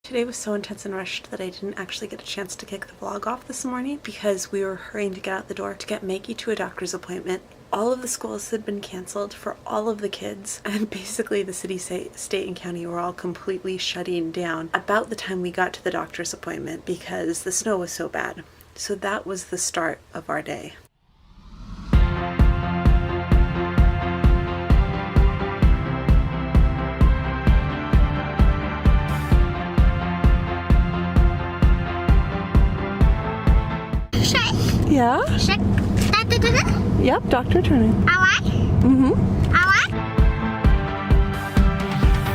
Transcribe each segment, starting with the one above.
Today was so intense and rushed that I didn't actually get a chance to kick the vlog off this morning because we were hurrying to get out the door to get Maggie to a doctor's appointment. All of the schools had been canceled for all of the kids, and basically the city, state, and county were all completely shutting down about the time we got to the doctor's appointment because the snow was so bad. So that was the start of our day. Yeah? Yep, Dr. Turner.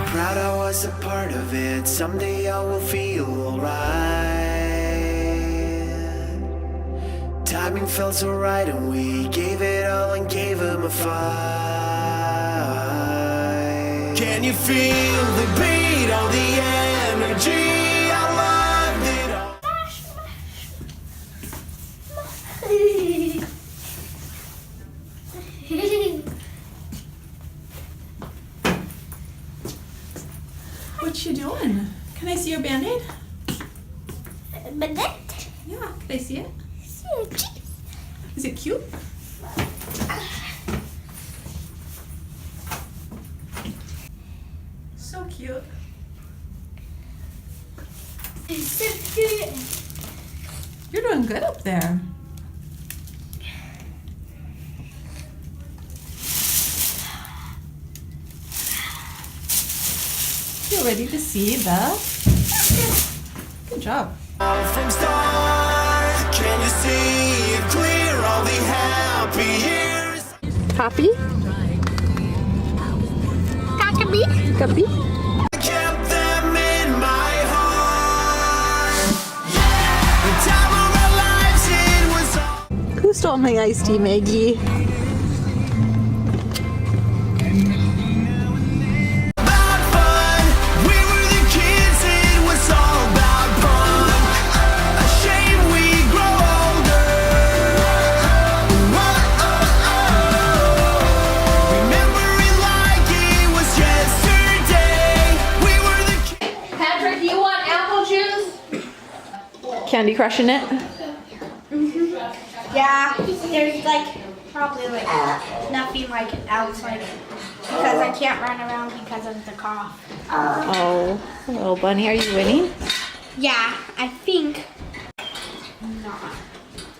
Proud I was a part of it. Someday I will feel alright. Timing felt so right and we gave it all and gave him a fight. Can you feel the beat, all the energy? I loved it all. What you doing? Can I see your band-aid? Band-aid? Yeah, can I see it? Is it cute? So cute. You're doing good up there. You're ready to see the... Good job. From start, can you see it clear, all the happy years? Happy? Happy? I kept them in my heart. The time of our lives, it was all Who stole my iced tea, Maggie? about fun. We were the kids, it was all about fun. A shame we grow older. Remember it like it was yesterday. We were the kids. Patrick, you want apple juice? Candy crushing it? Yeah, there's like probably like nothing like else like because I can't run around because of the cough. Oh, little bunny, are you winning? Yeah, I think not.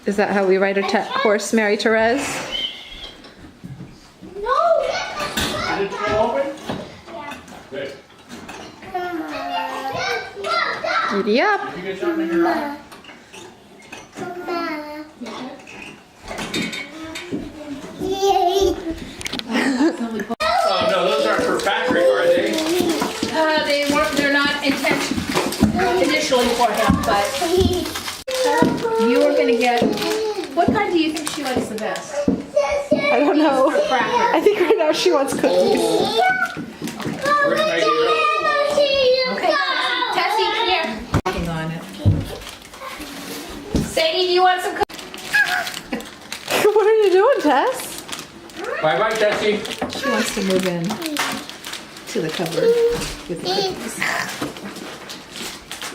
Is that how we ride a horse, Mary Therese? No. Did it fall open? Good. Giddy up. You get something in your eye? Oh no, those aren't for Patrick, are they? They're not initially for him, but you are gonna get, what kind do you think she likes the best? I don't know. Or cracker? I think right now she wants cookies. Where's Maggie Rose? Okay, Tessie, here. Working on it. Sadie, do you want some cookies? What are you doing, Tess? Bye bye, Tessie. She wants to move in to the cupboard with the cookies.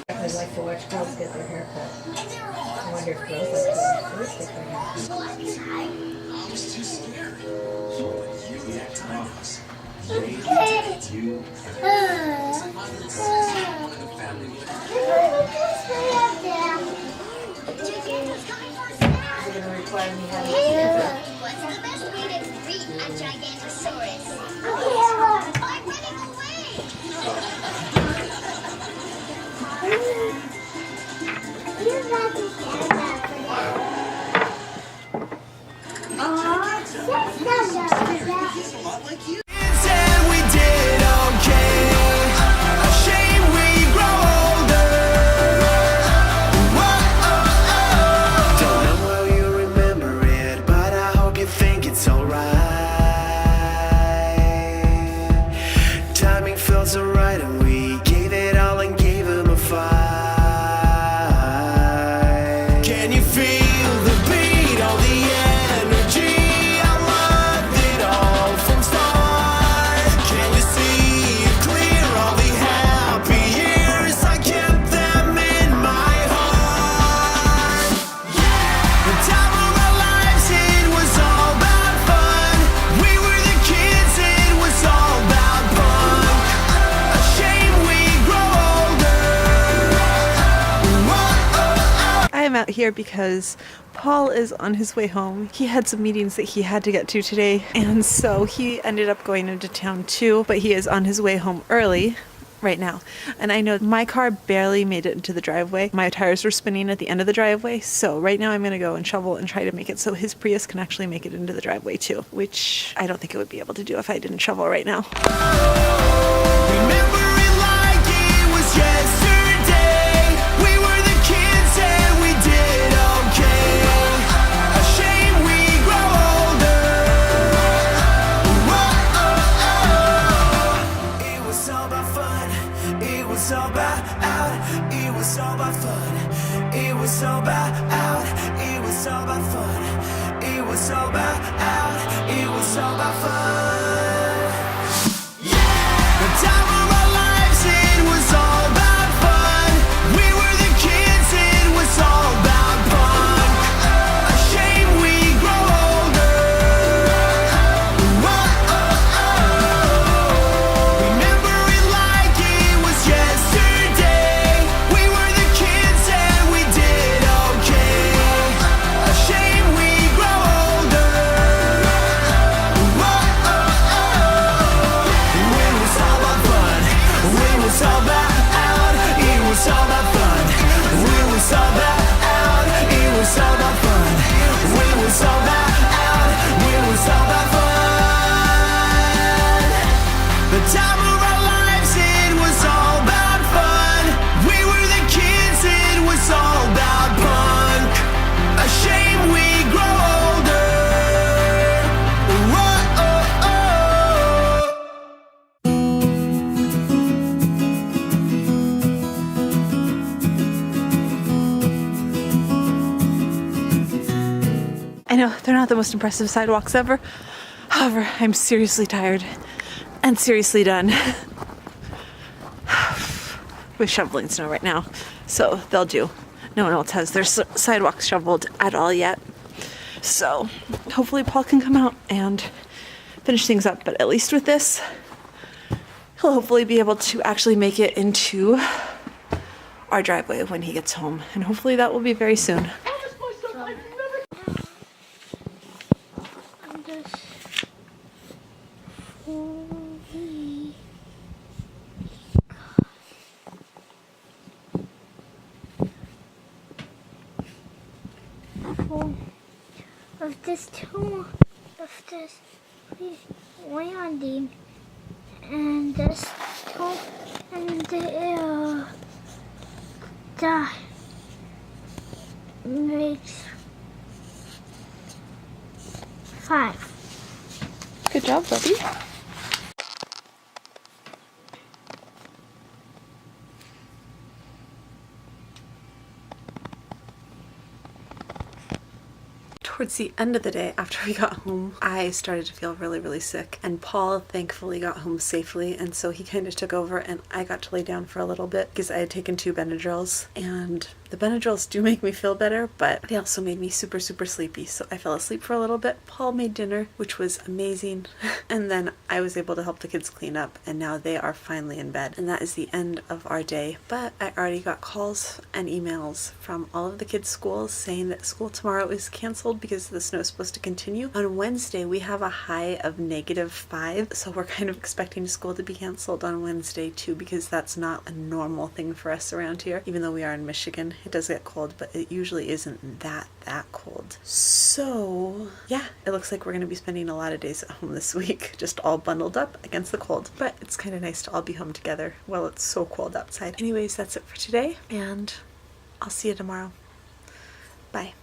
I like to watch girls get their hair cut. I wonder if girls like to first get their hair cut. I was too scared. You act off. You They're going to require me having What's the best way to greet a Gigantosaurus? By running away. said we did okay. A shame we grow older. Don't know how you remember it. here because Paul is on his way home. He had some meetings that he had to get to today, and so he ended up going into town too, but he is on his way home early right now. And I know my car barely made it into the driveway. My tires were spinning at the end of the driveway, so right now I'm going to go and shovel and try to make it so his Prius can actually make it into the driveway too, which I don't think it would be able to do if I didn't shovel right now. Remember it like it was yesterday. We were the kids and we did okay. A shame we grow older. Whoa. It was all about fun. It was all about out. It was all about fun. It was all about out. It was all about fun. It was all about out. It was all about fun. The time of our lives, it was all about fun. We were the kids, it was all about fun. A shame we grow older. Remember it like it was yesterday. We were the kids and we did okay. A shame we grow older. When it was all about fun, when it was all about out, it was all about fun. When it was all about out, it was all about fun. When it was all about out, when it was all about fun. The time of our lives, it was all about fun. We were the kids, it was all about punk. A shame we grow older. Whoa. I know they're not the most impressive sidewalks ever. However, I'm seriously tired and seriously done with shoveling snow right now. So they'll do. No one else has their sidewalks shoveled at all yet. So hopefully Paul can come out and finish things up. But at least with this, he'll hopefully be able to actually make it into our driveway when he gets home. And hopefully that will be very soon. Of this landing and this two and that makes 5. Good job, buddy. Towards the end of the day, after we got home, I started to feel really, really sick. And Paul thankfully got home safely, and so he kind of took over and I got to lay down for a little bit because I had taken 2 Benadryls. And the Benadryls do make me feel better, but they also made me super, super sleepy. So I fell asleep for a little bit. Paul made dinner, which was amazing. And then I was able to help the kids clean up, and now they are finally in bed. And that is the end of our day. But I already got calls and emails from all of the kids' schools saying that school tomorrow is canceled because the snow is supposed to continue. On Wednesday, we have a high of -5, so we're kind of expecting school to be canceled on Wednesday too, because that's not a normal thing for us around here. Even though we are in Michigan, it does get cold, but it usually isn't that cold. So yeah, it looks like we're going to be spending a lot of days at home this week, just all bundled up against the cold. But it's kind of nice to all be home together while it's so cold outside. Anyways, that's it for today, and I'll see you tomorrow. Bye.